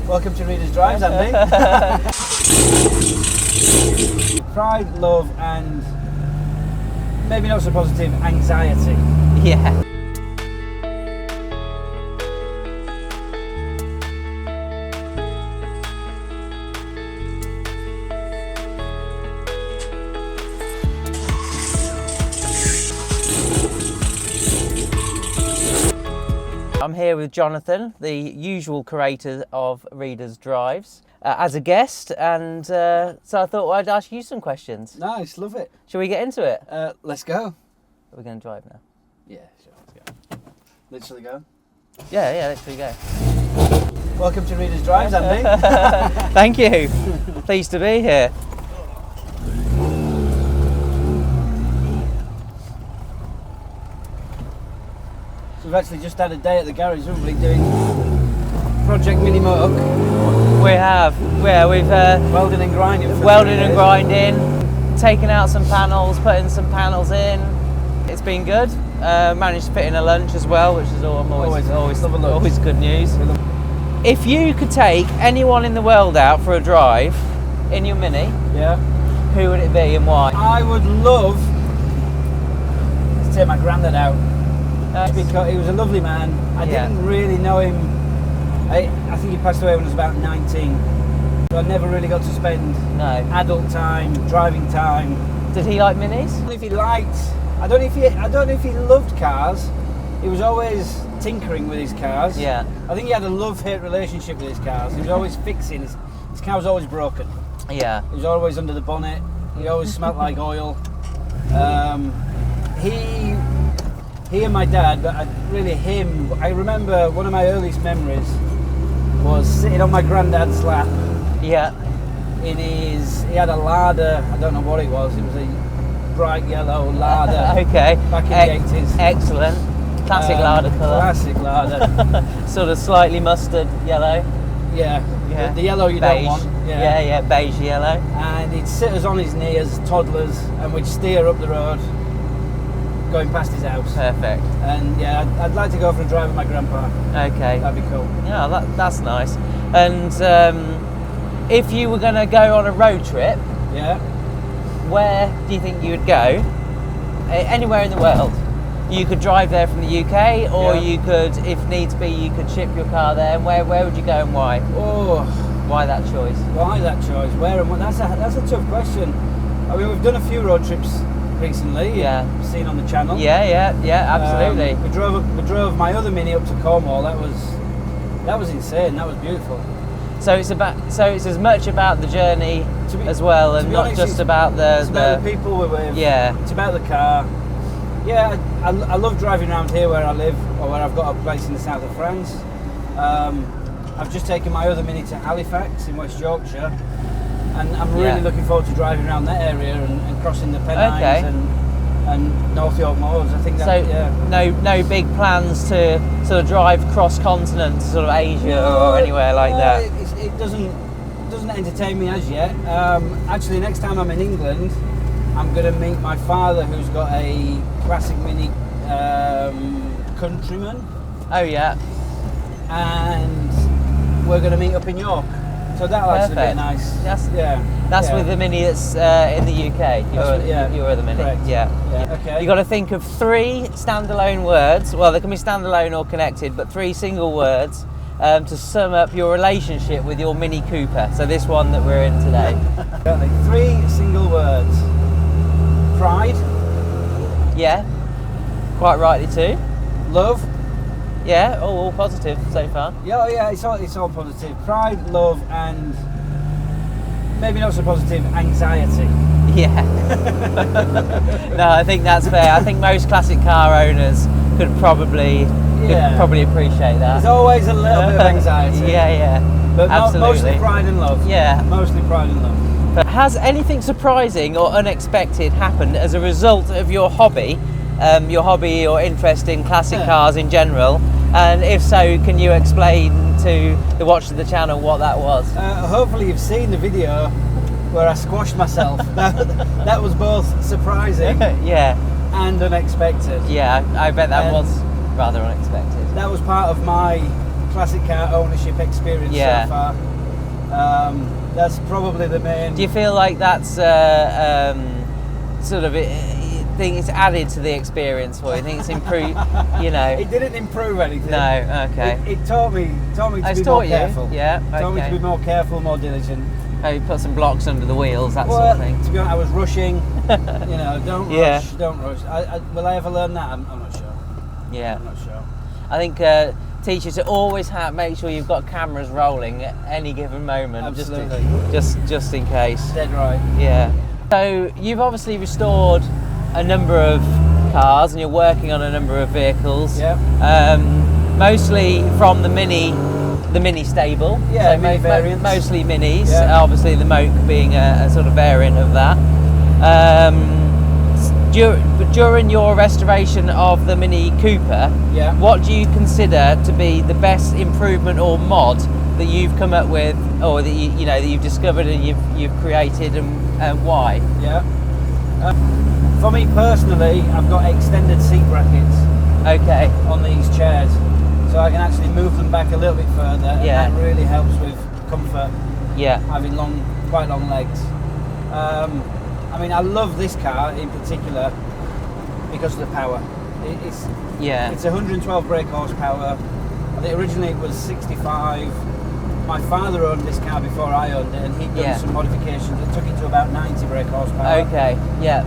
Welcome to Reader's Drives, Andy. Pride, love, and maybe not so positive, anxiety. Yeah. I'm here with Jonathan, the usual curator of Reader's Drives, as a guest, and so I thought I'd ask you some questions. Nice, love it. Shall we get into it? Let's go. Are we going to drive now? Yeah, sure, let's go. Literally go. Yeah, literally go. Welcome to Reader's Drives, Andy. Thank you. Pleased to be here. We've actually just had a day at the garage, haven't we, doing Project Mini Mock. We have. Yeah, we've Welding and grinding. Taken out some panels, putting some panels in. It's been good. Managed to fit in a lunch as well, which is always good news. If you could take anyone in the world out for a drive in your Mini, yeah, who would it be and why? I would love to take my granddad out. Because he was a lovely man. I didn't really know him. I think he passed away when I was about 19. So I never really got to spend adult time, driving time. Did he like Minis? I don't know if he loved cars. He was always tinkering with his cars. Yeah. I think he had a love-hate relationship with his cars. He was always fixing his car was always broken. Yeah. He was always under the bonnet. He always smelled like oil. He and my dad, but really him, I remember one of my earliest memories was sitting on my granddad's lap. Yeah. He had a Lada, I don't know what it was a bright yellow Lada. Okay. Back in the 80s. Excellent. Classic Lada colour. Classic Lada. Sort of slightly mustard yellow. Yeah. The yellow you beige. don't want. Yeah, beige yellow. And he'd sit us on his knee as toddlers and we'd steer up the road going past his house. Perfect. And yeah, I'd like to go for a drive with my grandpa. Okay. That'd be cool. Yeah, that's nice. And if you were going to go on a road trip, where do you think you would go? Anywhere in the world. You could drive there from the UK, or you could, if needs be, you could ship your car there. And where would you go and why? Oh, why that choice? Why that choice? Where and what? That's a tough question. I mean, we've done a few road trips recently. Yeah. Seen on the channel. Yeah, absolutely. We drove my other Mini up to Cornwall. That was insane. That was beautiful. So it's as much about the journey as well, and not honest, just about the people we're with. Yeah. It's about the car. Yeah, I love driving around here where I live, or where I've got a place in the south of France. I've just taken my other Mini to Halifax in West Yorkshire, and I'm really looking forward to driving around that area and crossing the Pennines and North York Moors. I think no big plans to sort of drive cross continent to sort of Asia or anywhere like that. It doesn't entertain me as yet. Actually, next time I'm in England, I'm going to meet my father, who's got a classic Mini Countryman. Oh yeah. And we're going to meet up in York. So that'll actually be nice. That's with the Mini that's in the UK. You're the Mini. Correct. Yeah. Okay. You got to think of 3 standalone words. Well, they can be standalone or connected, but 3 single words to sum up your relationship with your Mini Cooper. So this one that we're in today. 3 single words. Pride. Yeah. Quite rightly too. Love. Yeah, all positive so far. Yeah, it's all positive. Pride, love, and maybe not so positive, anxiety. Yeah. No, I think that's fair. I think most classic car owners could probably appreciate that. There's always a little bit of anxiety. Yeah. But absolutely. Mostly pride and love. Yeah. Mostly pride and love. But has anything surprising or unexpected happened as a result of your hobby or interest in classic cars in general? And if so, can you explain to the watchers of the channel what that was? Hopefully you've seen the video where I squashed myself. that was both surprising and unexpected. Yeah, I bet that was rather unexpected. That was part of my classic car ownership experience so far. That's probably the main. Do you feel like that's sort of think it's added to the experience for you? Think it's improved? You know, it didn't improve anything. No, okay. It taught me to be more careful. Yeah, okay. Taught me to be more careful, more diligent. Oh, you put some blocks under the wheels, that sort of thing. To be honest, I was rushing. You know, don't rush, don't rush. Will I ever learn that? I'm not sure. Yeah, I'm not sure. I think teach you to always make sure you've got cameras rolling at any given moment. Absolutely. Just in case. Dead right. Yeah. So you've obviously restored a number of cars and you're working on a number of vehicles. Yeah. Mostly from the Mini stable. Yeah, so mini variants. Mostly Minis. Yeah. Obviously the Moke being a sort of variant of that. During your restoration of the Mini Cooper, what do you consider to be the best improvement or mod that you've come up with, or that that you've discovered and you've created, and why? Yeah. For me personally, I've got extended seat brackets. Okay. On these chairs, so I can actually move them back a little bit further, and that really helps with comfort. Yeah. Having quite long legs. I mean, I love this car in particular because of the power. It's 112 brake horsepower. I think originally it was 65. My father owned this car before I owned it, and he'd done some modifications that took it to about 90 brake horsepower. Okay. Yeah.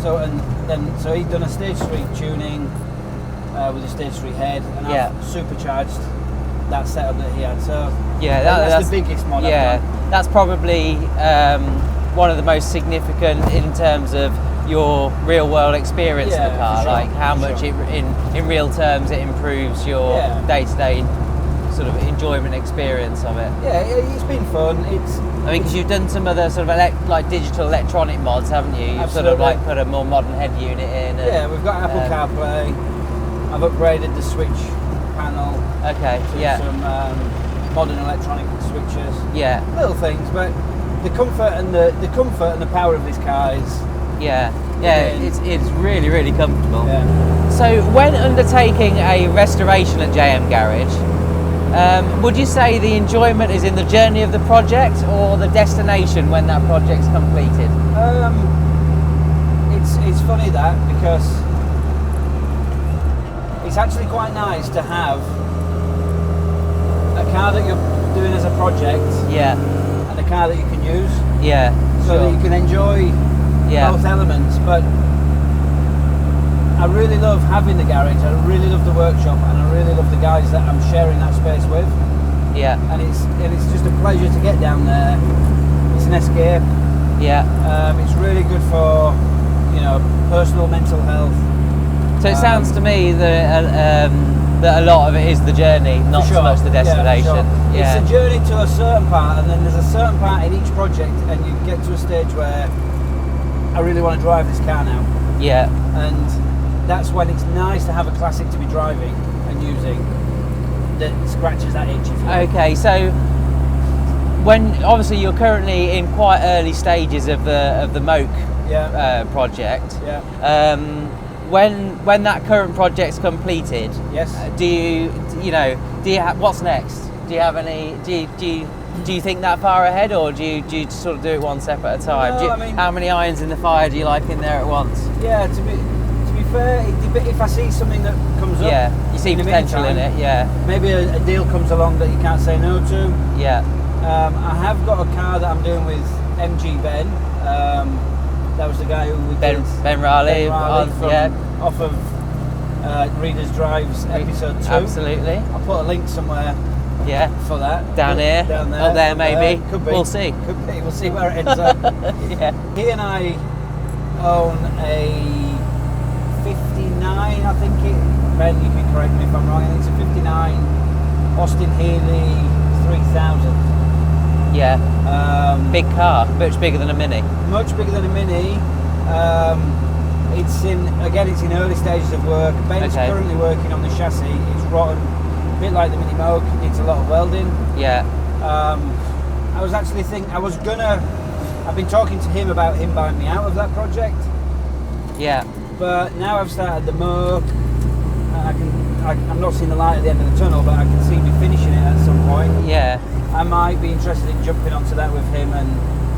So he'd done a stage 3 tuning with a stage 3 head, and I've supercharged that setup that he had. So that's the biggest mod. Yeah, that's probably one of the most significant in terms of your real world experience of the car, like how much it in real terms it improves your day-to-day sort of enjoyment experience of it. Yeah, it's been fun. I mean, because you've done some other sort of like digital electronic mods, haven't you? You've sort of like put a more modern head unit in. And, we've got Apple CarPlay. I've upgraded the switch panel. Okay. To some modern electronic switches. Yeah. Little things, but the comfort and the power of this car is. It's really, really comfortable. Yeah. So when undertaking a restoration at JM Garage, would you say the enjoyment is in the journey of the project or the destination when that project's completed? It's funny that, because it's actually quite nice to have a car that you're doing as a project, and a car that you can use, so that you can enjoy both elements. But I really love having the garage, I really love the workshop, and I really love the guys that I'm sharing that space with. And it's just a pleasure to get down there. It's an escape. It's really good for personal mental health. So it sounds to me that a lot of it is the journey, not so much the destination. It's a journey to a certain part, and then there's a certain part in each project, and you get to a stage where I really want to drive this car now. And that's when it's nice to have a classic to be driving and using that scratches that itch. Okay, so when obviously you're currently in quite early stages of the Moke project. When that current project's completed, do you what's next? Do you have any? Do you think that far ahead, or do you sort of do it one step at a time? No, how many irons in the fire do you like in there at once? Yeah, to be fair, if I see something that comes up, you see potential in it. Maybe a deal comes along that you can't say no to. I have got a car that I'm doing with MG Ben. That was the guy who we Ben Riley, off of Reader's Drive's episode 2. Absolutely. I'll put a link somewhere. For that. Down there. Up there, maybe. Could be. We'll see. Could be. We'll see where it ends up. He and I own a 59, I think Ben, you can correct me if I'm wrong. I think it's a 59 Austin Healey 3000. Big car, much bigger than a Mini. Much bigger than a Mini. It's in early stages of work. Ben's currently working on the chassis. It's rotten, a bit like the Mini Moke. It needs a lot of welding. I was actually thinking I've been talking to him about him buying me out of that project. But now I've started the Moke, and I'm not seeing the light at the end of the tunnel, but I can see me finishing it at some point. Yeah. I might be interested in jumping onto that with him and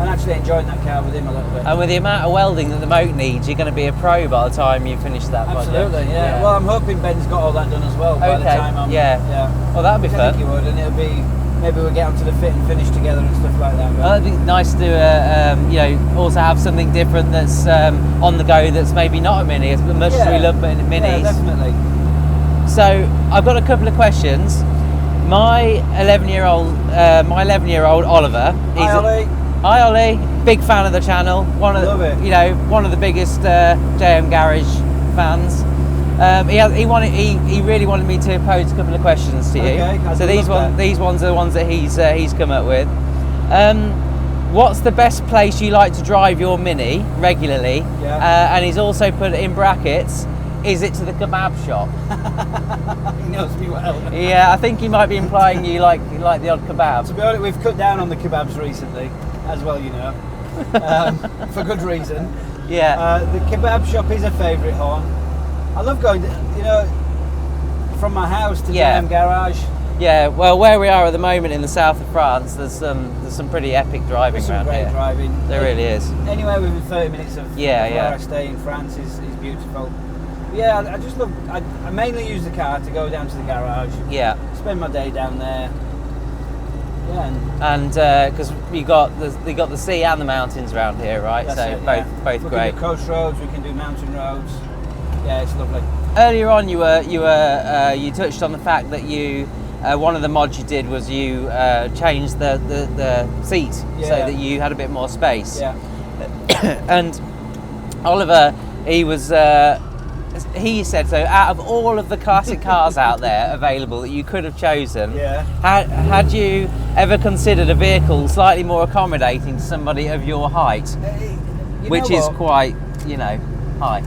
actually enjoying that car with him a little bit. And with the amount of welding that the moat needs, you're going to be a pro by the time you finish that project. Absolutely, yeah. Well, I'm hoping Ben's got all that done as well by the time I'm... Yeah. Well, that'd be fun. I think he would, and it'll be... Maybe we'll get onto the fit and finish together and stuff like that. Well, it'd be nice to, also have something different that's on the go that's maybe not a Mini, as much as we love minis. Yeah, definitely. So, I've got a couple of questions. My 11-year-old Oliver. Hi, Ollie. Hi, Ollie. Big fan of the channel. One of the biggest JM Garage fans. He really wanted me to pose a couple of questions to you. Okay, so these ones are the ones that he's come up with. What's the best place you like to drive your Mini regularly? Yeah. And he's also put in brackets, is it to the kebab shop? He knows me well. Yeah, I think he might be implying you like the odd kebab. To be honest, we've cut down on the kebabs recently, as well, for good reason. Yeah. The kebab shop is a favourite haunt. I love going, from my house to JM Garage. Yeah, well, where we are at the moment in the south of France, there's some pretty epic driving around here. Great driving. There really is. Anywhere within 30 minutes of where I stay in France is beautiful. Yeah, I just love. I mainly use the car to go down to the garage. Yeah. Spend my day down there. Yeah. And because you got the sea and the mountains around here, right? That's both we great. We can do coast roads. We can do mountain roads. Yeah, it's lovely. Earlier on, you touched on the fact that you one of the mods you did was you changed the seat so that you had a bit more space. Yeah. And Oliver, he said so. Out of all of the classic cars out there available that you could have chosen, had you ever considered a vehicle slightly more accommodating to somebody of your height, which is quite high?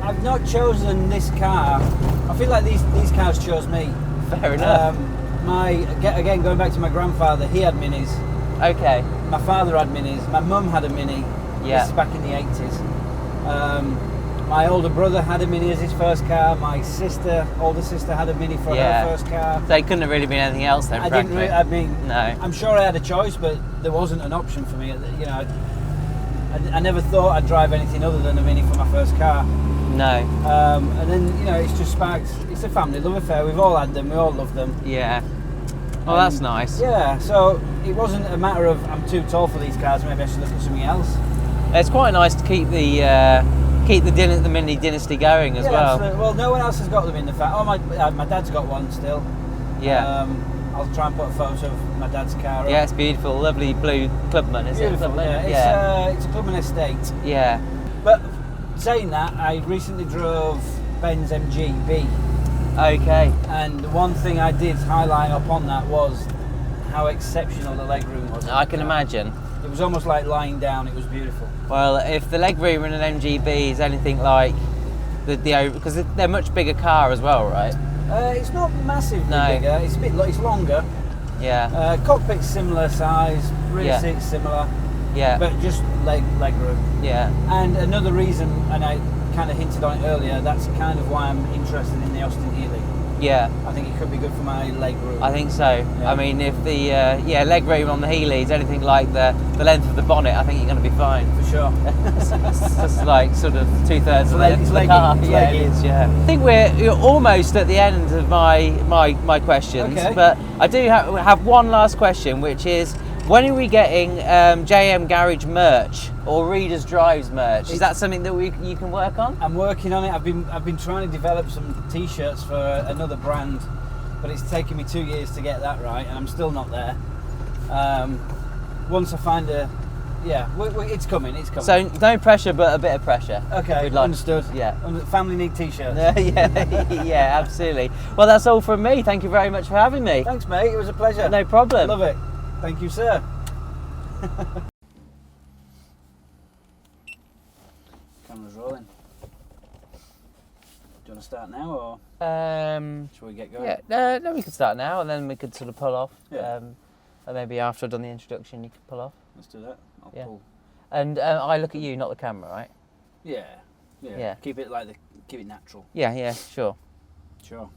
I've not chosen this car. I feel like these cars chose me. Fair enough. Again, going back to my grandfather, he had Minis. Okay. My father had Minis. My mum had a Mini. Yeah. This is back in the 80s. My older brother had a Mini as his first car. My older sister had a Mini for her first car. So it couldn't have really been anything else then, no. I'm sure I had a choice, but there wasn't an option for me. I never thought I'd drive anything other than a Mini for my first car. No. And then, it's just sparked. It's a family love affair. We've all had them. We all love them. Yeah. Oh, that's nice. Yeah. So it wasn't a matter of I'm too tall for these cars. Maybe I should look at something else. It's quite nice to keep the Mini dynasty going as well. Absolutely. Well, no one else has got them in the fact. Oh, my dad's got one still. Yeah. I'll try and put a photo of my dad's car up. Yeah, it's beautiful. Lovely blue Clubman, is beautiful, it? Clubman? Yeah. It's a Clubman estate. Yeah. But saying that, I recently drove Ben's MGB. Okay. And one thing I did highlight up on that was how exceptional the legroom was. I can imagine. It was almost like lying down. It was beautiful. Well, if the legroom in an MGB is anything like because they're a much bigger car as well, right? It's not massively bigger. It's it's longer. Yeah. Cockpit's similar size. Rear seat's similar. Yeah. But just legroom. Yeah. And another reason, and I kind of hinted on it earlier, that's kind of why I'm interested in the Austin Healey. Yeah. I think it could be good for my legroom. I think so. Yeah. I mean, if the legroom on the Healey is anything like the length of the bonnet, I think you're going to be fine. For sure. It's just like sort of 2/3 of the length of the car. Yeah, it is. Yeah. I think we're almost at the end of my questions, but I do have one last question, which is, when are we getting JM Garage merch or Reader's Drives merch? Is that something that you can work on? I'm working on it. I've been trying to develop some T-shirts for another brand, but it's taken me 2 years to get that right, and I'm still not there. Once I find it's coming. It's coming. So no pressure, but a bit of pressure. Okay, understood. Yeah. Family need T-shirts. yeah, absolutely. Well, that's all from me. Thank you very much for having me. Thanks, mate. It was a pleasure. No problem. Love it. Thank you, sir. Camera's rolling. Do you want to start now, or shall we get going? Yeah, no, we could start now, and then we could sort of pull off. Yeah. And maybe after I've done the introduction, you could pull off. Let's do that. I'll pull. And I look at you, not the camera, right? Yeah. Keep it natural. Yeah, sure. Sure.